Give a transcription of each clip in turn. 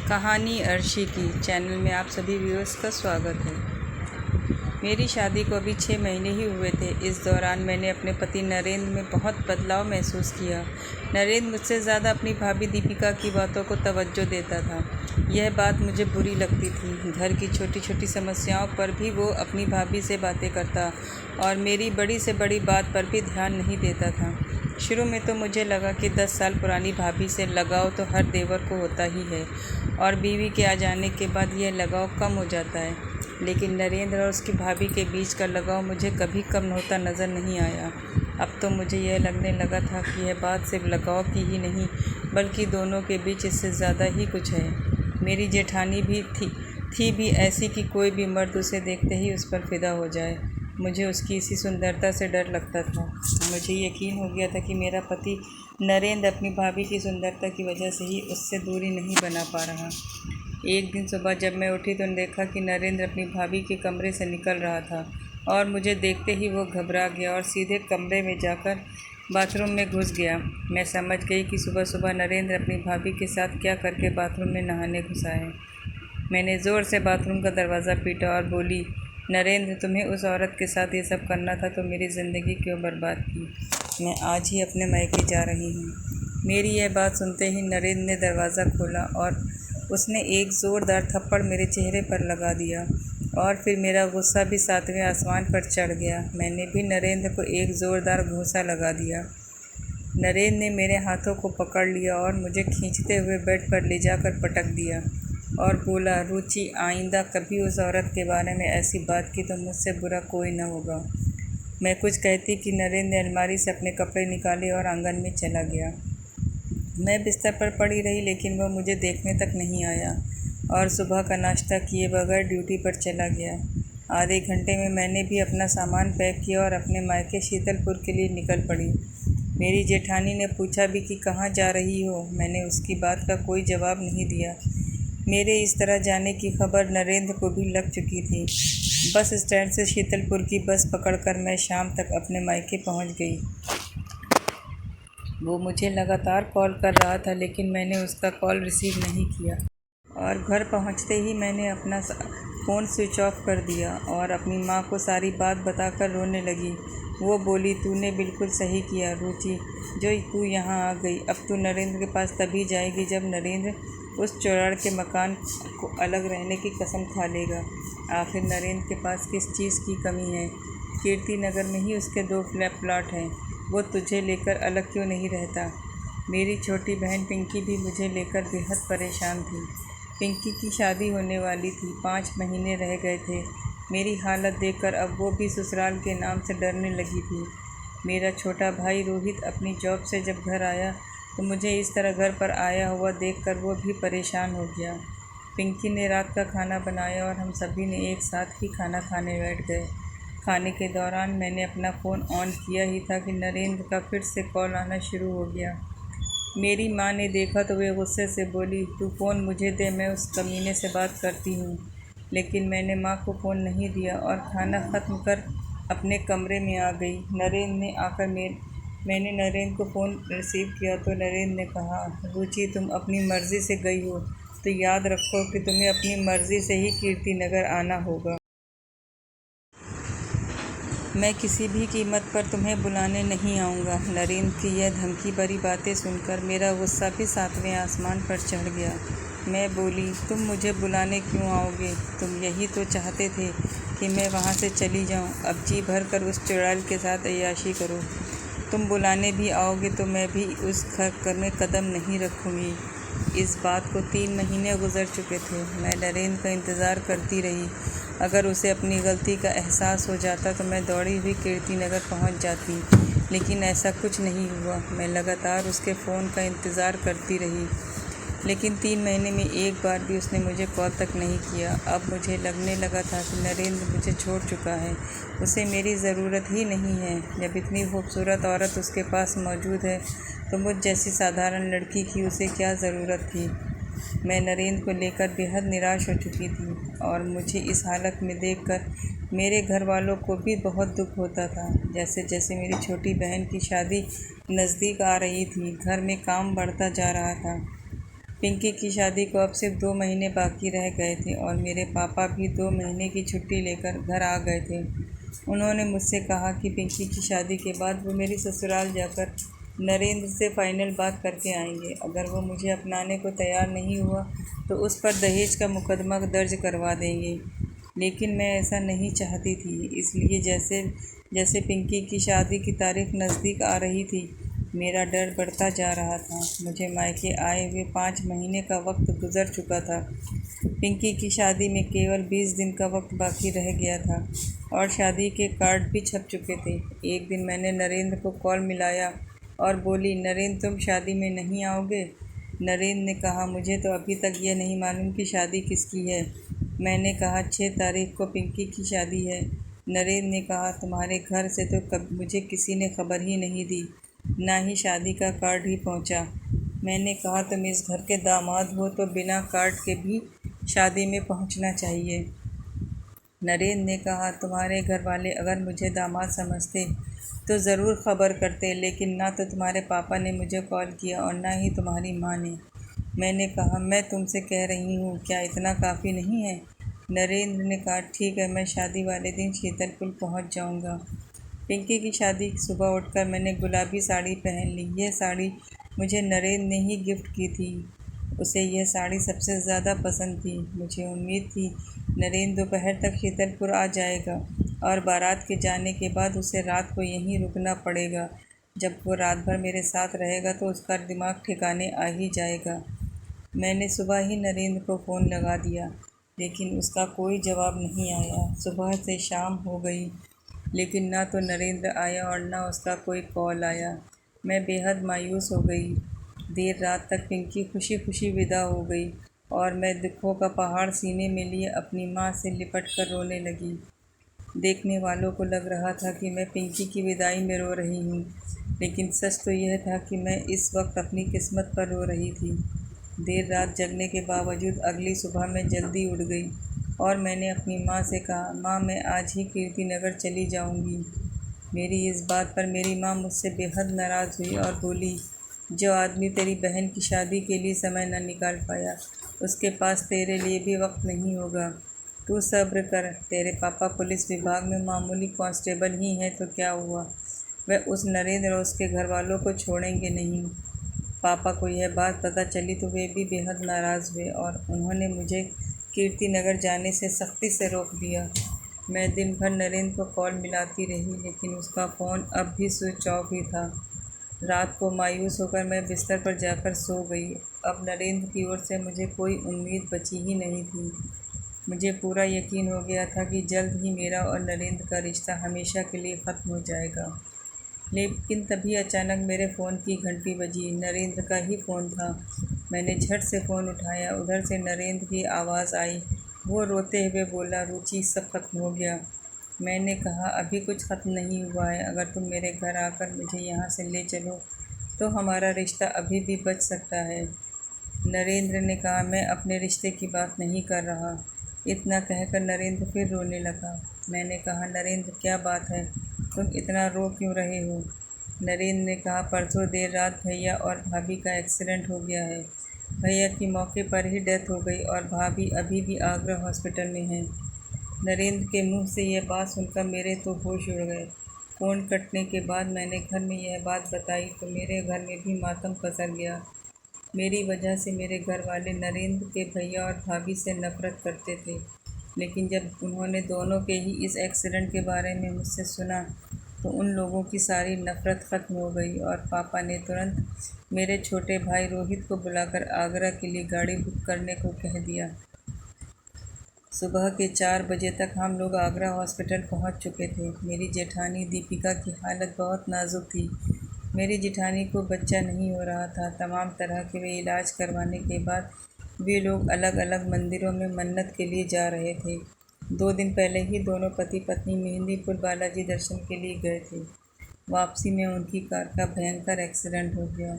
कहानी अर्शी की चैनल में आप सभी व्यूअर्स का स्वागत है। मेरी शादी को अभी 6 महीने ही हुए थे। इस दौरान मैंने अपने पति नरेंद्र में बहुत बदलाव महसूस किया। नरेंद्र मुझसे ज़्यादा अपनी भाभी दीपिका की बातों को तवज्जो देता था। यह बात मुझे बुरी लगती थी। घर की छोटी छोटी समस्याओं पर भी वो अपनी भाभी से बातें करता और मेरी बड़ी से बड़ी बात पर भी ध्यान नहीं देता था। शुरू में तो मुझे लगा कि 10 साल पुरानी भाभी से लगाव तो हर देवर को होता ही है और बीवी के आ जाने के बाद यह लगाव कम हो जाता है, लेकिन नरेंद्र और उसकी भाभी के बीच का लगाव मुझे कभी कम होता नज़र नहीं आया। अब तो मुझे यह लगने लगा था कि यह बात सिर्फ लगाव की ही नहीं बल्कि दोनों के बीच इससे ज़्यादा ही कुछ है। मेरी जेठानी भी थी भी ऐसी कि कोई भी मर्द उसे देखते ही उस पर फिदा हो जाए। मुझे उसकी इसी सुंदरता से डर लगता था। मुझे यकीन हो गया था कि मेरा पति नरेंद्र अपनी भाभी की सुंदरता की वजह से ही उससे दूरी नहीं बना पा रहा। एक दिन सुबह जब मैं उठी तो देखा कि नरेंद्र अपनी भाभी के कमरे से निकल रहा था और मुझे देखते ही वो घबरा गया और सीधे कमरे में जाकर बाथरूम में घुस गया। मैं समझ गई कि सुबह सुबह नरेंद्र अपनी भाभी के साथ क्या करके बाथरूम में नहाने घुसा है। मैंने ज़ोर से बाथरूम का दरवाज़ा पीटा और बोली, नरेंद्र, तुम्हें उस औरत के साथ ये सब करना था तो मेरी ज़िंदगी क्यों बर्बाद की। मैं आज ही अपने मायके जा रही हूँ। मेरी यह बात सुनते ही नरेंद्र ने दरवाज़ा खोला और उसने एक ज़ोरदार थप्पड़ मेरे चेहरे पर लगा दिया और फिर मेरा गुस्सा भी 7वें आसमान पर चढ़ गया। मैंने भी नरेंद्र को एक ज़ोरदार घूंसा लगा दिया। नरेंद्र ने मेरे हाथों को पकड़ लिया और मुझे खींचते हुए बेड पर ले जाकर पटक दिया और बोला, रुचि, आइंदा कभी उस औरत के बारे में ऐसी बात की तो मुझसे बुरा कोई न होगा। मैं कुछ कहती कि नरेंद्र ने अलमारी से अपने कपड़े निकाले और आंगन में चला गया। मैं बिस्तर पर पड़ी रही लेकिन वह मुझे देखने तक नहीं आया और सुबह का नाश्ता किए बगैर ड्यूटी पर चला गया। आधे घंटे में मैंने भी अपना सामान पैक किया और अपने मायके शीतलपुर के लिए निकल पड़ी। मेरी जेठानी ने पूछा भी कि कहाँ जा रही हो। मैंने उसकी बात का कोई जवाब नहीं दिया। मेरे इस तरह जाने की खबर नरेंद्र को भी लग चुकी थी। बस स्टैंड से शीतलपुर की बस पकड़कर मैं शाम तक अपने मायके पहुंच गई। वो मुझे लगातार कॉल कर रहा था लेकिन मैंने उसका कॉल रिसीव नहीं किया और घर पहुंचते ही मैंने अपना फ़ोन स्विच ऑफ कर दिया और अपनी माँ को सारी बात बताकर रोने लगी। वो बोली, तूने बिल्कुल सही किया रुचि, जो तू यहाँ आ गई। अब तू नरेंद्र के पास तभी जाएगी जब नरेंद्र उस चौराड़ के मकान को अलग रहने की कसम खा लेगा। आखिर नरेंद्र के पास किस चीज़ की कमी है? कीर्ति नगर में ही उसके 2 फ्लैट प्लॉट हैं। वो तुझे लेकर अलग क्यों नहीं रहता? मेरी छोटी बहन पिंकी भी मुझे लेकर बेहद परेशान थी। पिंकी की शादी होने वाली थी, 5 महीने रह गए थे। मेरी हालत देखकर अब वो भी ससुराल के नाम से डरने लगी थी। मेरा छोटा भाई रोहित अपनी जॉब से जब घर आया तो मुझे इस तरह घर पर आया हुआ देखकर वो भी परेशान हो गया। पिंकी ने रात का खाना बनाया और हम सभी ने एक साथ ही खाना खाने बैठ गए। खाने के दौरान मैंने अपना फ़ोन ऑन किया ही था कि नरेंद्र का फिर से कॉल आना शुरू हो गया। मेरी माँ ने देखा तो वे गुस्से से बोली, तू फ़ोन मुझे दे, मैं उस कमीने से बात करती हूँ। लेकिन मैंने माँ को फ़ोन नहीं दिया और खाना ख़त्म कर अपने कमरे में आ गई। नरेंद्र ने आकर मैंने नरेंद्र को फ़ोन रिसीव किया तो नरेंद्र ने कहा, रुचि, तुम अपनी मर्ज़ी से गई हो तो याद रखो कि तुम्हें अपनी मर्ज़ी से ही कीर्ति नगर आना होगा। मैं किसी भी कीमत पर तुम्हें बुलाने नहीं आऊँगा। नरेंद्र की यह धमकी भरी बातें सुनकर मेरा गुस्सा भी 7वें आसमान पर चढ़ गया। मैं बोली, तुम मुझे बुलाने क्यों आओगे? तुम यही तो चाहते थे कि मैं वहाँ से चली जाऊँ। अब जी भर कर उस चुड़ैल के साथ अय्याशी करो। तुम बुलाने भी आओगे तो मैं भी उस घर में कदम नहीं रखूँगी। इस बात को 3 महीने गुजर चुके थे। मैं नरेंद्र का इंतज़ार करती रही। अगर उसे अपनी गलती का एहसास हो जाता तो मैं दौड़ी हुई कीर्ति नगर पहुँच जाती, लेकिन ऐसा कुछ नहीं हुआ। मैं लगातार उसके फ़ोन का इंतज़ार करती रही लेकिन 3 महीने में एक बार भी उसने मुझे कॉल तक नहीं किया। अब मुझे लगने लगा था कि नरेंद्र मुझे छोड़ चुका है, उसे मेरी ज़रूरत ही नहीं है। जब इतनी खूबसूरत औरत उसके पास मौजूद है तो मुझ जैसी साधारण लड़की की उसे क्या ज़रूरत थी। मैं नरेंद्र को लेकर बेहद निराश हो चुकी थी और मुझे इस हालत में देखकर मेरे घर वालों को भी बहुत दुख होता था। जैसे जैसे मेरी छोटी बहन की शादी नज़दीक आ रही थी, घर में काम बढ़ता जा रहा था। पिंकी की शादी को अब सिर्फ 2 महीने बाकी रह गए थे और मेरे पापा भी 2 महीने की छुट्टी लेकर घर आ गए थे। उन्होंने मुझसे कहा कि पिंकी की शादी के बाद वो मेरी ससुराल जाकर नरेंद्र से फाइनल बात करके आएंगे। अगर वो मुझे अपनाने को तैयार नहीं हुआ तो उस पर दहेज का मुकदमा दर्ज करवा देंगे। लेकिन मैं ऐसा नहीं चाहती थी, इसलिए जैसे जैसे पिंकी की शादी की तारीख नज़दीक आ रही थी, मेरा डर बढ़ता जा रहा था। मुझे मायके आए हुए 5 महीने का वक्त गुजर चुका था। पिंकी की शादी में केवल 20 दिन का वक्त बाकी रह गया था और शादी के कार्ड भी छप चुके थे। एक दिन मैंने नरेंद्र को कॉल मिलाया और बोली, नरेंद्र तुम शादी में नहीं आओगे? नरेंद्र ने कहा, मुझे तो अभी तक ये नहीं मालूम कि शादी किसकी है। मैंने कहा, 6 तारीख को पिंकी की शादी है। नरेंद्र ने कहा, तुम्हारे घर से तो कभी मुझे किसी ने खबर ही नहीं दी, ना ही शादी का कार्ड ही पहुंचा। मैंने कहा, तुम इस घर के दामाद हो तो बिना कार्ड के भी शादी में पहुंचना चाहिए। नरेंद्र ने कहा, तुम्हारे घर वाले अगर मुझे दामाद समझते तो ज़रूर खबर करते, लेकिन ना तो तुम्हारे पापा ने मुझे कॉल किया और ना ही तुम्हारी माँ ने। मैंने कहा, मैं तुमसे कह रही हूँ, क्या इतना काफ़ी नहीं है? नरेंद्र ने कहा, ठीक है, मैं शादी वाले दिन शीतलपुर पहुँच जाऊँगा। पिंकी की शादी की सुबह उठकर मैंने गुलाबी साड़ी पहन ली। यह साड़ी मुझे नरेंद्र ने ही गिफ्ट की थी। उसे यह साड़ी सबसे ज़्यादा पसंद थी। मुझे उम्मीद थी नरेंद्र दोपहर तक शीतलपुर आ जाएगा और बारात के जाने के बाद उसे रात को यहीं रुकना पड़ेगा। जब वो रात भर मेरे साथ रहेगा तो उसका दिमाग ठिकाने आ ही जाएगा। मैंने सुबह ही नरेंद्र को फ़ोन लगा दिया, लेकिन उसका कोई जवाब नहीं आया। सुबह से शाम हो गई, लेकिन ना तो नरेंद्र आया और ना उसका कोई कॉल आया। मैं बेहद मायूस हो गई। देर रात तक पिंकी खुशी खुशी विदा हो गई और मैं दुखों का पहाड़ सीने में लिए अपनी माँ से लिपट कर रोने लगी। देखने वालों को लग रहा था कि मैं पिंकी की विदाई में रो रही हूँ, लेकिन सच तो यह था कि मैं इस वक्त अपनी किस्मत पर रो रही थी। देर रात जगने के बावजूद अगली सुबह मैं जल्दी उठ गई और मैंने अपनी माँ से कहा, माँ मैं आज ही कीर्तिनगर चली जाऊँगी। मेरी इस बात पर मेरी माँ मुझसे बेहद नाराज़ हुई और बोली, जो आदमी तेरी बहन की शादी के लिए समय न निकाल पाया, उसके पास तेरे लिए भी वक्त नहीं होगा। तू सब्र कर, तेरे पापा पुलिस विभाग में मामूली कांस्टेबल ही हैं तो क्या हुआ, वह उस नरेंद्र और उसके घर वालों को छोड़ेंगे नहीं। पापा को यह बात पता चली तो वे भी बेहद नाराज़ हुए और उन्होंने मुझे कीर्तिनगर जाने से सख्ती से रोक दिया। मैं दिन भर नरेंद्र को कॉल मिलाती रही, लेकिन उसका फ़ोन अब भी स्विच ऑफ ही था। रात को मायूस होकर मैं बिस्तर पर जाकर सो गई। अब नरेंद्र की ओर से मुझे कोई उम्मीद बची ही नहीं थी। मुझे पूरा यकीन हो गया था कि जल्द ही मेरा और नरेंद्र का रिश्ता हमेशा के लिए ख़त्म हो जाएगा। लेकिन तभी अचानक मेरे फ़ोन की घंटी बजी। नरेंद्र का ही फ़ोन था। मैंने झट से फ़ोन उठाया। उधर से नरेंद्र की आवाज़ आई। वो रोते हुए बोला, रुचि सब खत्म हो गया। मैंने कहा, अभी कुछ ख़त्म नहीं हुआ है। अगर तुम मेरे घर आकर मुझे यहाँ से ले चलो तो हमारा रिश्ता अभी भी बच सकता है। नरेंद्र ने कहा, मैं अपने रिश्ते की बात नहीं कर रहा। इतना कहकर नरेंद्र फिर रोने लगा। मैंने कहा, नरेंद्र क्या बात है, तुम इतना रो क्यों रहे हो? नरेंद्र ने कहा, परसों देर रात भैया और भाभी का एक्सीडेंट हो गया है। भैया की मौके पर ही डेथ हो गई और भाभी अभी भी आगरा हॉस्पिटल में हैं। नरेंद्र के मुंह से यह बात सुनकर मेरे तो होश उड़ गए। फ़ोन कटने के बाद मैंने घर में यह बात बताई तो मेरे घर में भी मातम पसर गया। मेरी वजह से मेरे घर वाले नरेंद्र के भैया और भाभी से नफ़रत करते थे, लेकिन जब उन्होंने दोनों के ही इस एक्सीडेंट के बारे में मुझसे सुना तो उन लोगों की सारी नफ़रत ख़त्म हो गई और पापा ने तुरंत मेरे छोटे भाई रोहित को बुलाकर आगरा के लिए गाड़ी बुक करने को कह दिया। सुबह के 4 बजे तक हम लोग आगरा हॉस्पिटल पहुंच चुके थे। मेरी जेठानी दीपिका की हालत बहुत नाजुक थी। मेरी जेठानी को बच्चा नहीं हो रहा था। तमाम तरह के वे इलाज करवाने के बाद वे लोग अलग अलग मंदिरों में मन्नत के लिए जा रहे थे। 2 दिन पहले ही दोनों पति पत्नी मेहंदीपुर बालाजी दर्शन के लिए गए थे। वापसी में उनकी कार का भयंकर एक्सीडेंट हो गया।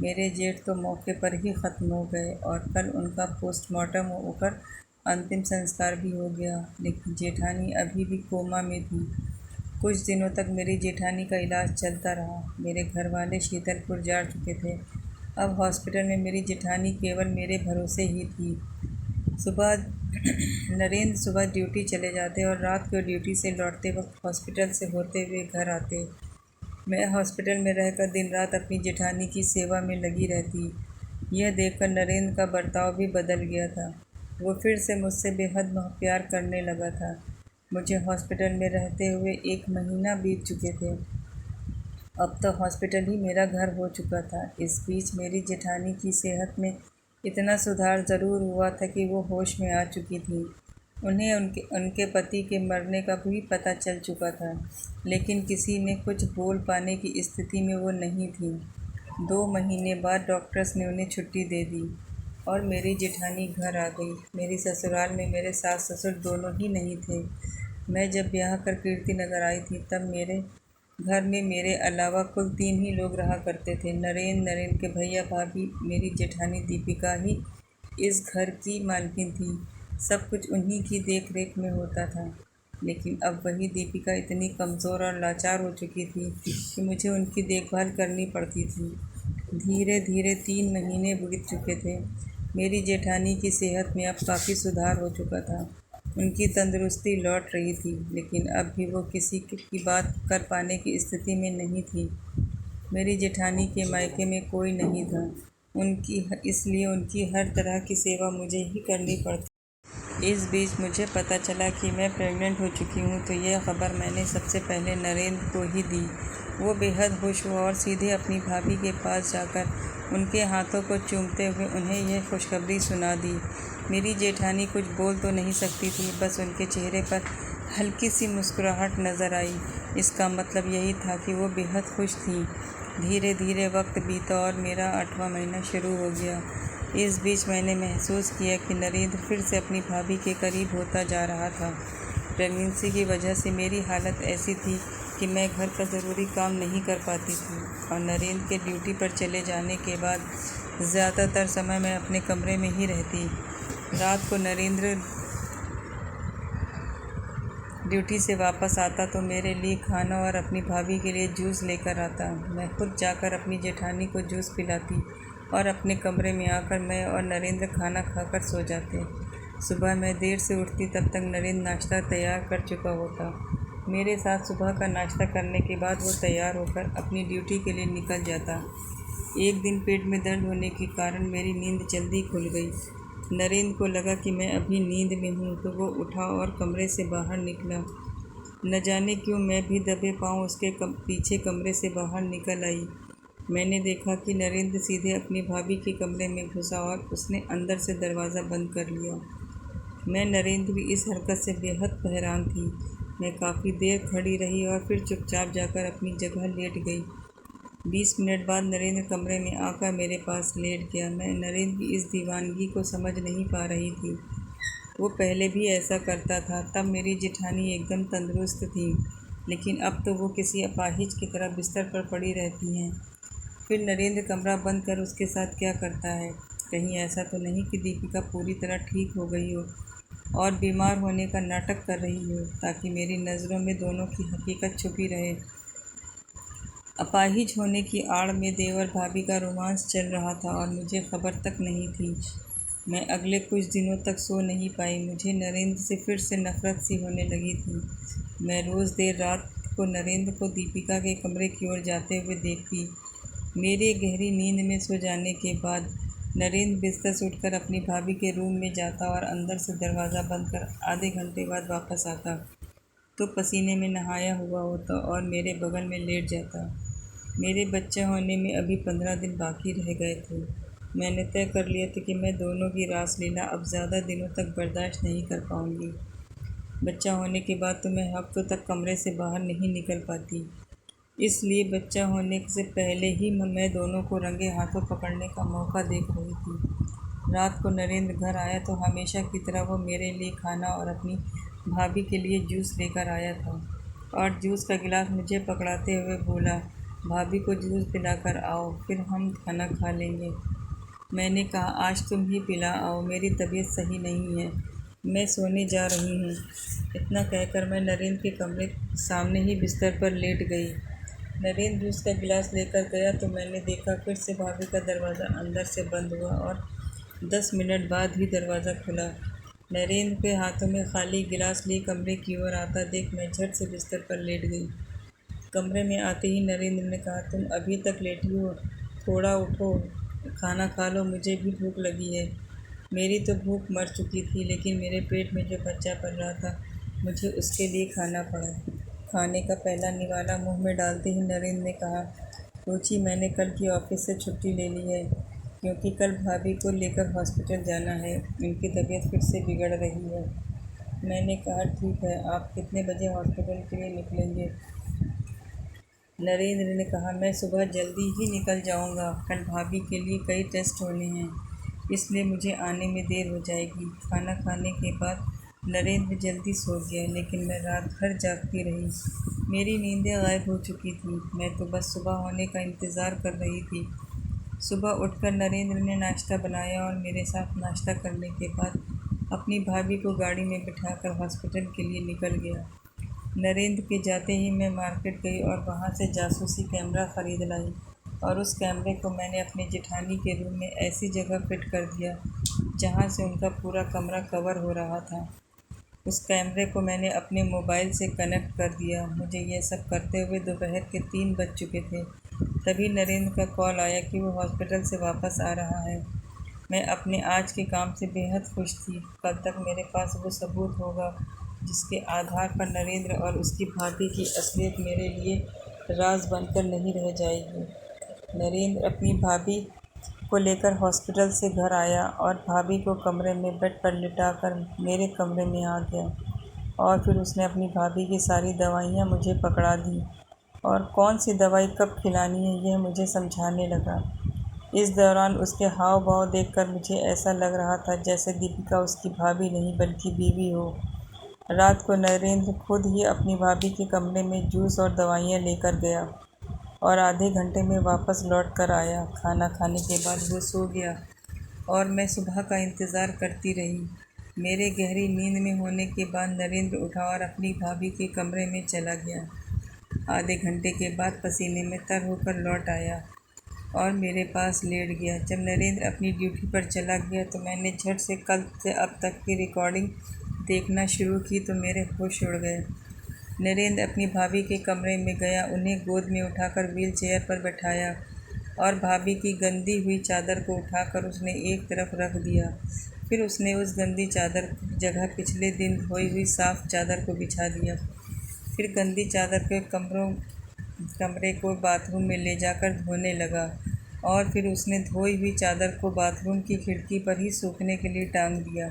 मेरे जेठ तो मौके पर ही ख़त्म हो गए और कल उनका पोस्टमार्टम होकर अंतिम संस्कार भी हो गया, लेकिन जेठानी अभी भी कोमा में थी। कुछ दिनों तक मेरी जेठानी का इलाज चलता रहा। मेरे घर वाले शीतलपुर जा चुके थे अब हॉस्पिटल में मेरी जेठानी केवल मेरे भरोसे ही थी। सुबह नरेंद्र सुबह ड्यूटी चले जाते और रात को ड्यूटी से लौटते वक्त हॉस्पिटल से होते हुए घर आते। मैं हॉस्पिटल में रहकर दिन रात अपनी जेठानी की सेवा में लगी रहती। यह देखकर नरेंद्र का बर्ताव भी बदल गया था। वो फिर से मुझसे बेहद प्यार करने लगा था। मुझे हॉस्पिटल में रहते हुए 1 महीना बीत चुके थे। अब तो हॉस्पिटल ही मेरा घर हो चुका था। इस बीच मेरी जेठानी की सेहत में इतना सुधार ज़रूर हुआ था कि वो होश में आ चुकी थी। उन्हें उनके पति के मरने का भी पता चल चुका था, लेकिन किसी ने कुछ बोल पाने की स्थिति में वो नहीं थी। 2 महीने बाद डॉक्टर्स ने उन्हें छुट्टी दे दी और मेरी जेठानी घर आ गई। मेरी ससुराल में मेरे सास ससुर दोनों ही नहीं थे। मैं जब ब्याह कर कीर्ति नगर आई थी तब मेरे घर में मेरे अलावा कुल 3 ही लोग रहा करते थे। नरेंद्र के भैया भाभी, मेरी जेठानी दीपिका ही इस घर की मालकिन थी। सब कुछ उन्हीं की देख रेख में होता था। लेकिन अब वही दीपिका इतनी कमज़ोर और लाचार हो चुकी थी कि मुझे उनकी देखभाल करनी पड़ती थी। धीरे धीरे 3 महीने बीत चुके थे। मेरी जेठानी की सेहत में अब काफ़ी सुधार हो चुका था। उनकी तंदुरुस्ती लौट रही थी, लेकिन अब भी वो किसी की बात कर पाने की स्थिति में नहीं थी। मेरी जेठानी के मायके में कोई नहीं था, इसलिए उनकी हर तरह की सेवा मुझे ही करनी पड़ती। इस बीच मुझे पता चला कि मैं प्रेग्नेंट हो चुकी हूँ, तो यह खबर मैंने सबसे पहले नरेंद्र को ही दी। वो बेहद खुश हुआ और सीधे अपनी भाभी के पास जाकर उनके हाथों को चूमते हुए उन्हें यह खुशखबरी सुना दी। मेरी जेठानी कुछ बोल तो नहीं सकती थी, बस उनके चेहरे पर हल्की सी मुस्कुराहट नज़र आई। इसका मतलब यही था कि वो बेहद खुश थीं। धीरे धीरे वक्त बीता और मेरा 8वां महीना शुरू हो गया। इस बीच मैंने महसूस किया कि नरेंद्र फिर से अपनी भाभी के करीब होता जा रहा था। प्रेगनेंसी की वजह से मेरी हालत ऐसी थी कि मैं घर का ज़रूरी काम नहीं कर पाती थी और नरेंद्र के ड्यूटी पर चले जाने के बाद ज़्यादातर समय मैं अपने कमरे में ही रहती। रात को नरेंद्र ड्यूटी से वापस आता तो मेरे लिए खाना और अपनी भाभी के लिए जूस लेकर आता। मैं खुद जाकर अपनी जेठानी को जूस पिलाती और अपने कमरे में आकर मैं और नरेंद्र खाना खाकर सो जाते। सुबह मैं देर से उठती, तब तक नरेंद्र नाश्ता तैयार कर चुका होता। मेरे साथ सुबह का नाश्ता करने के बाद वो तैयार होकर अपनी ड्यूटी के लिए निकल जाता। एक दिन पेट में दर्द होने के कारण मेरी नींद जल्दी खुल गई। नरेंद्र को लगा कि मैं अभी नींद में हूँ, तो वो उठा और कमरे से बाहर निकला। न जाने क्यों मैं भी दबे पाँव उसके पीछे कमरे से बाहर निकल आई। मैंने देखा कि नरेंद्र सीधे अपनी भाभी के कमरे में घुसा और उसने अंदर से दरवाज़ा बंद कर लिया। मैं नरेंद्र की इस हरकत से बेहद हैरान थी। मैं काफ़ी देर खड़ी रही और फिर चुपचाप जाकर अपनी जगह लेट गई। 20 मिनट बाद नरेंद्र कमरे में आकर मेरे पास लेट गया। मैं नरेंद्र की इस दीवानगी को समझ नहीं पा रही थी। वो पहले भी ऐसा करता था, तब मेरी जेठानी एकदम तंदुरुस्त थी, लेकिन अब तो वो किसी अपाहिज की तरह बिस्तर पर पड़ी रहती हैं। फिर नरेंद्र कमरा बंद कर उसके साथ क्या करता है? कहीं ऐसा तो नहीं कि दीपिका पूरी तरह ठीक हो गई हो और बीमार होने का नाटक कर रही हो, ताकि मेरी नज़रों में दोनों की हकीकत छुपी रहे। अपाहिज होने की आड़ में देवर भाभी का रोमांस चल रहा था और मुझे खबर तक नहीं थी। मैं अगले कुछ दिनों तक सो नहीं पाई। मुझे नरेंद्र से फिर से नफ़रत सी होने लगी थी। मैं रोज़ देर रात को नरेंद्र को दीपिका के कमरे की ओर जाते हुए देखती। मेरे गहरी नींद में सो जाने के बाद नरेंद्र बिस्तर से उठकर अपनी भाभी के रूम में जाता और अंदर से दरवाज़ा बंद कर आधे घंटे बाद वापस आता तो पसीने में नहाया हुआ होता और मेरे बगल में लेट जाता। मेरे बच्चा होने में अभी 15 दिन बाकी रह गए थे। मैंने तय कर लिया था कि मैं दोनों की रासलीला अब ज़्यादा दिनों तक बर्दाश्त नहीं कर पाऊँगी। बच्चा होने के बाद तो मैं हफ्तों तक कमरे से बाहर नहीं निकल पाती। इसलिए बच्चा होने से पहले ही मैं दोनों को रंगे हाथों पकड़ने का मौका देख रही थी। रात को नरेंद्र घर आया तो हमेशा की तरह वो मेरे लिए खाना और अपनी भाभी के लिए जूस लेकर आया था और जूस का गिलास मुझे पकड़ाते हुए बोला, भाभी को जूस पिलाकर आओ, फिर हम खाना खा लेंगे। मैंने कहा, आज तुम ही पिला आओ, मेरी तबीयत सही नहीं है, मैं सोने जा रही हूँ। इतना कहकर मैं नरेंद्र के कमरे सामने ही बिस्तर पर लेट गई। नरेंद्र जूस का गिलास लेकर गया तो मैंने देखा फिर से भाभी का दरवाज़ा अंदर से बंद हुआ और 10 मिनट बाद ही दरवाज़ा खुला। नरेंद्र के हाथों में खाली गिलास लिए कमरे की ओर आता देख मैं झट से बिस्तर पर लेट गई। कमरे में आते ही नरेंद्र ने कहा, तुम अभी तक लेटी हो, थोड़ा उठो, खाना खा लो, मुझे भी भूख लगी है। मेरी तो भूख मर चुकी थी, लेकिन मेरे पेट में जो बच्चा पल रहा था मुझे उसके लिए खाना पड़ा। खाने का पहला निवाला मुंह में डालते ही नरेंद्र ने कहा, रुचि, मैंने कल की ऑफिस से छुट्टी ले ली है क्योंकि कल भाभी को लेकर हॉस्पिटल जाना है। उनकी तबीयत फिर से बिगड़ रही है। मैंने कहा, ठीक है, आप कितने बजे हॉस्पिटल के लिए निकलेंगे? नरेंद्र ने कहा, मैं सुबह जल्दी ही निकल जाऊंगा। कल भाभी के लिए कई टेस्ट होने हैं, इसलिए मुझे आने में देर हो जाएगी। खाना खाने के बाद नरेंद्र जल्दी सो गया, लेकिन मैं रात भर जागती रही। मेरी नींदें गायब हो चुकी थी। मैं तो बस सुबह होने का इंतज़ार कर रही थी। सुबह उठकर नरेंद्र ने नाश्ता बनाया और मेरे साथ नाश्ता करने के बाद अपनी भाभी को गाड़ी में बिठाकर हॉस्पिटल के लिए निकल गया। नरेंद्र के जाते ही मैं मार्केट गई और वहाँ से जासूसी कैमरा ख़रीद लाई और उस कैमरे को मैंने अपने जेठानी के रूम में ऐसी जगह फिट कर दिया जहाँ से उनका पूरा कमरा कवर हो रहा था। उस कैमरे को मैंने अपने मोबाइल से कनेक्ट कर दिया। मुझे यह सब करते हुए दोपहर के 3 बज चुके थे। तभी नरेंद्र का कॉल आया कि वो हॉस्पिटल से वापस आ रहा है। मैं अपने आज के काम से बेहद खुश थी। कल तक मेरे पास वो सबूत होगा जिसके आधार पर नरेंद्र और उसकी भाभी की असलियत मेरे लिए राज बनकर नहीं रह जाएगी। नरेंद्र अपनी भाभी को लेकर हॉस्पिटल से घर आया और भाभी को कमरे में बेड पर लिटाकर मेरे कमरे में आ गया और फिर उसने अपनी भाभी की सारी दवाइयाँ मुझे पकड़ा दी और कौन सी दवाई कब खिलानी है यह मुझे समझाने लगा। इस दौरान उसके हाव भाव देखकर मुझे ऐसा लग रहा था जैसे दीपिका उसकी भाभी नहीं बल्कि बीवी हो। रात को नरेंद्र खुद ही अपनी भाभी के कमरे में जूस और दवाइयाँ लेकर गया और आधे घंटे में वापस लौट कर आया। खाना खाने के बाद वो सो गया और मैं सुबह का इंतज़ार करती रही। मेरे गहरी नींद में होने के बाद नरेंद्र उठा और अपनी भाभी के कमरे में चला गया। आधे घंटे के बाद पसीने में तर होकर लौट आया और मेरे पास लेट गया। जब नरेंद्र अपनी ड्यूटी पर चला गया तो मैंने झट से कल से अब तक की रिकॉर्डिंग देखना शुरू की तो मेरे होश उड़ गए। नरेंद्र अपनी भाभी के कमरे में गया, उन्हें गोद में उठाकर व्हील चेयर पर बैठाया और भाभी की गंदी हुई चादर को उठाकर उसने एक तरफ रख दिया। फिर उसने उस गंदी चादर की जगह पिछले दिन धोई हुई साफ़ चादर को बिछा दिया। फिर गंदी चादर के कमरे को बाथरूम में ले जाकर धोने लगा और फिर उसने धोई हुई चादर को बाथरूम की खिड़की पर ही सूखने के लिए टांग दिया।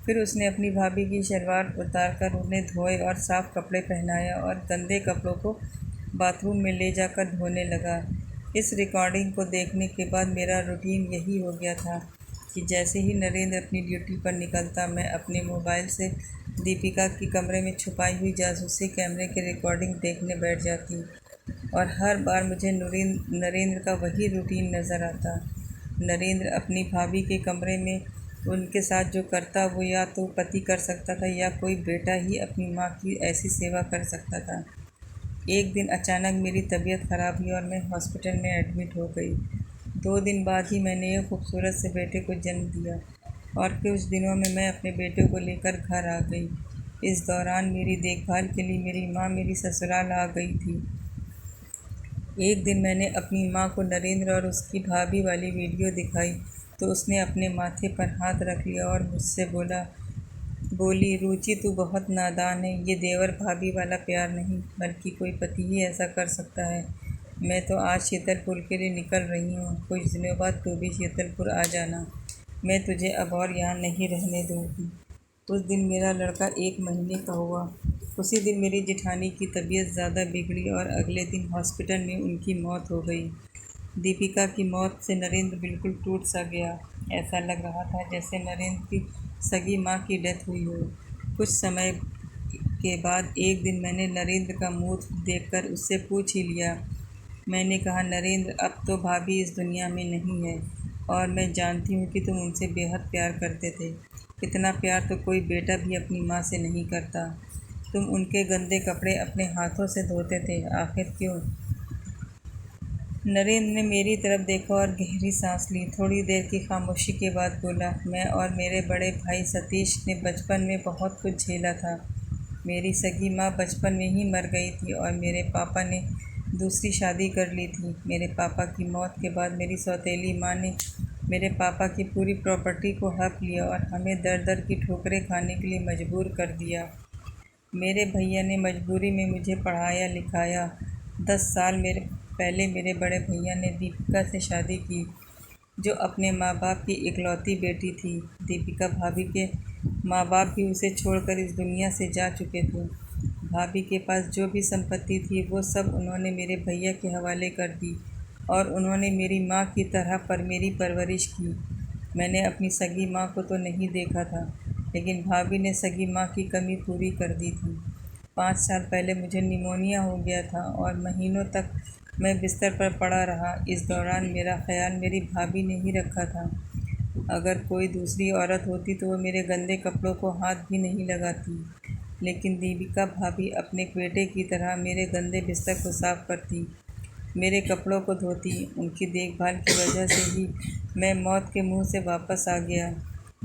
फिर उसने अपनी भाभी की शलवार उतारकर उन्हें धोए और साफ़ कपड़े पहनाया और गंदे कपड़ों को बाथरूम में ले जाकर धोने लगा। इस रिकॉर्डिंग को देखने के बाद मेरा रूटीन यही हो गया था कि जैसे ही नरेंद्र अपनी ड्यूटी पर निकलता मैं अपने मोबाइल से दीपिका की कमरे में छुपाई हुई जासूसी कैमरे की रिकॉर्डिंग देखने बैठ जाती और हर बार मुझे नरेंद्र का वही रूटीन नज़र आता। नरेंद्र अपनी भाभी के कमरे में उनके साथ जो करता वो या तो पति कर सकता था या कोई बेटा ही अपनी माँ की ऐसी सेवा कर सकता था। एक दिन अचानक मेरी तबीयत ख़राब हुई और मैं हॉस्पिटल में एडमिट हो गई। 2 दिन बाद ही मैंने एक खूबसूरत से बेटे को जन्म दिया और कुछ दिनों में मैं अपने बेटे को लेकर घर आ गई। इस दौरान मेरी देखभाल के लिए मेरी माँ मेरी ससुराल आ गई थी। एक दिन मैंने अपनी माँ को नरेंद्र और उसकी भाभी वाली वीडियो दिखाई तो उसने अपने माथे पर हाथ रख लिया और मुझसे बोली, रुचि, तू बहुत नादान है। ये देवर भाभी वाला प्यार नहीं बल्कि कोई पति ही ऐसा कर सकता है। मैं तो आज शीतलपुर के लिए निकल रही हूँ। कुछ दिनों बाद तू भी शीतलपुर आ जाना। मैं तुझे अब और यहाँ नहीं रहने दूँगी। उस दिन मेरा लड़का 1 महीने का हुआ। उसी दिन मेरी जेठानी की तबीयत ज़्यादा बिगड़ी और अगले दिन हॉस्पिटल में उनकी मौत हो गई। दीपिका की मौत से नरेंद्र बिल्कुल टूट सा गया। ऐसा लग रहा था जैसे नरेंद्र की सगी माँ की डेथ हुई हो। कुछ समय के बाद एक दिन मैंने नरेंद्र का मुँह देखकर उससे पूछ ही लिया। मैंने कहा, नरेंद्र, अब तो भाभी इस दुनिया में नहीं है और मैं जानती हूँ कि तुम उनसे बेहद प्यार करते थे। इतना प्यार तो कोई बेटा भी अपनी माँ से नहीं करता। तुम उनके गंदे कपड़े अपने हाथों से धोते थे, आखिर क्यों? नरेंद्र ने मेरी तरफ देखा और गहरी सांस ली। थोड़ी देर की खामोशी के बाद बोला, मैं और मेरे बड़े भाई सतीश ने बचपन में बहुत कुछ झेला था। मेरी सगी माँ बचपन में ही मर गई थी और मेरे पापा ने दूसरी शादी कर ली थी। मेरे पापा की मौत के बाद मेरी सौतेली माँ ने मेरे पापा की पूरी प्रॉपर्टी को हड़प लिया और हमें दर दर की ठोकरें खाने के लिए मजबूर कर दिया। मेरे भैया ने मजबूरी में मुझे पढ़ाया लिखाया। 10 साल पहले मेरे बड़े भैया ने दीपिका से शादी की, जो अपने माँ बाप की इकलौती बेटी थी। दीपिका भाभी के माँ बाप भी उसे छोड़कर इस दुनिया से जा चुके थे। भाभी के पास जो भी संपत्ति थी वो सब उन्होंने मेरे भैया के हवाले कर दी और उन्होंने मेरी माँ की तरह मेरी परवरिश की। मैंने अपनी सगी माँ को तो नहीं देखा था, लेकिन भाभी ने सगी माँ की कमी पूरी कर दी थी। 5 साल पहले मुझे निमोनिया हो गया था और महीनों तक मैं बिस्तर पर पड़ा रहा। इस दौरान मेरा ख्याल मेरी भाभी ने ही रखा था। अगर कोई दूसरी औरत होती तो वो मेरे गंदे कपड़ों को हाथ भी नहीं लगाती, लेकिन दीपिका भाभी अपने बेटे की तरह मेरे गंदे बिस्तर को साफ़ करती, मेरे कपड़ों को धोती। उनकी देखभाल की वजह से ही मैं मौत के मुंह से वापस आ गया,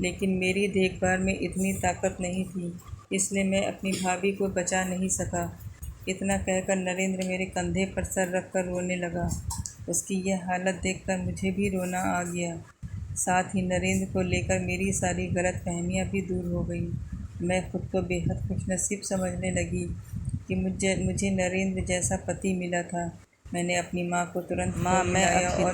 लेकिन मेरी देखभाल में इतनी ताकत नहीं थी, इसलिए मैं अपनी भाभी को बचा नहीं सका। इतना कहकर नरेंद्र मेरे कंधे पर सर रखकर रोने लगा। उसकी यह हालत देखकर मुझे भी रोना आ गया। साथ ही नरेंद्र को लेकर मेरी सारी गलतफहमियां भी दूर हो गई। मैं खुद को बेहद खुशनसीब समझने लगी कि मुझे नरेंद्र जैसा पति मिला था। मैंने अपनी माँ को तुरंत फ़ोन मिलाया और